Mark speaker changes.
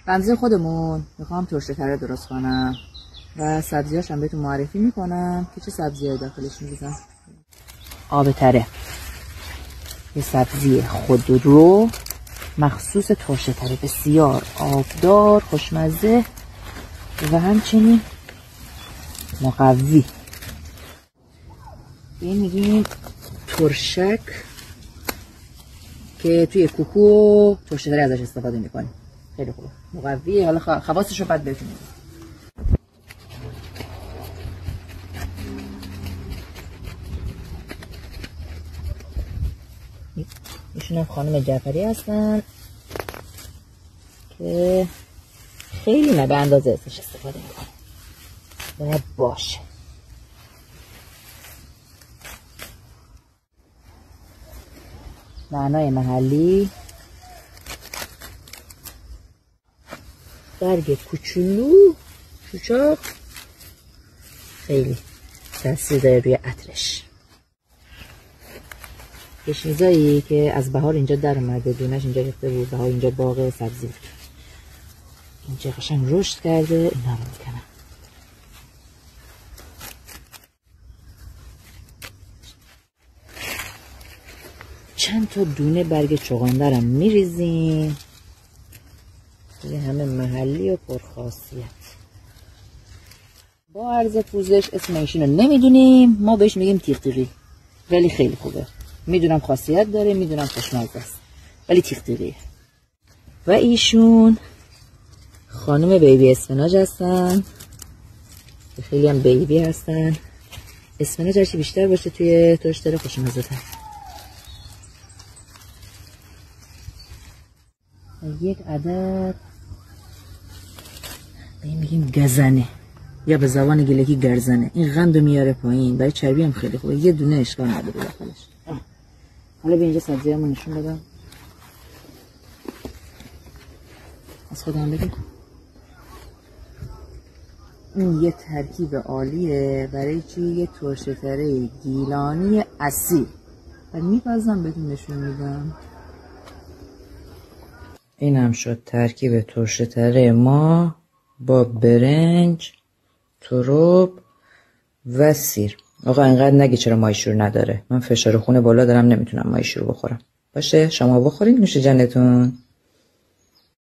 Speaker 1: بنزه خودمون میخوام ترشه تره درست کنم و سبزیاش هم بهتون معرفی میکنم که چه سبزیایی داخلش میریزم. آب تره یه سبزی خودرو مخصوص ترشه تره، بسیار آبدار، خوشمزه و همچنین مقوی. این میگیم ترشک که توی کوکو و ترشه تره ازش استفاده میکنیم. خیلی خوبه، مقویه. حالا خواصش رو بعد بهتون میگم. ایشون هم خانم جعفری هستن که خیلی نه به اندازه ازش استفاده میکنه، باید باشه. نعنای محلی، برگ کوچولو چوچاق، خیلی تاثیر داره روی عطرش. یه چیزایی که از بهار اینجا در اومده، دونش اینجا ریخته بود، بهار اینجا باغ سبزی بود، اینجا قشنگ رشد کرده. اینا رو میکنم. چند تا دونه برگ چغندرم میریزیم، این همه محلی و پرخاصیت. با عرض پوزش اسم ایشون رو نمیدونیم، ما بهش میگیم تیغ تیغی، ولی خیلی خوبه. میدونم خاصیت داره، میدونم خوشمزه است، ولی تیغ تیغیه. و ایشون خانم بیبی اسفناج هستن، خیلی هم بیبی هستن. اسفناج هرچی بیشتر باشه توی ترش داره خوشمزه تر. یک عدد این میگیم گزنه یا به زبان گلگی گرزنه. این قند رو میاره پایین، برای چربی هم خیلی خوبه. یه دونه اشکال نداره داخلش. حالا به اینجا سبزیامو نشون بدم. از خودم بگم این یه ترکیب عالیه برای چی؟ یه ترشه تره گیلانی اصیل. و میپزم بهتون نشون میدم. این هم شد ترکیب ترشه تره ما با برنج، ترب و سیر. آقا اینقدر نگی چرا ماهیشور نداره، من فشار خون بالا دارم، نمیتونم ماهیشور بخورم. باشه شما بخورید، نوش جانتون.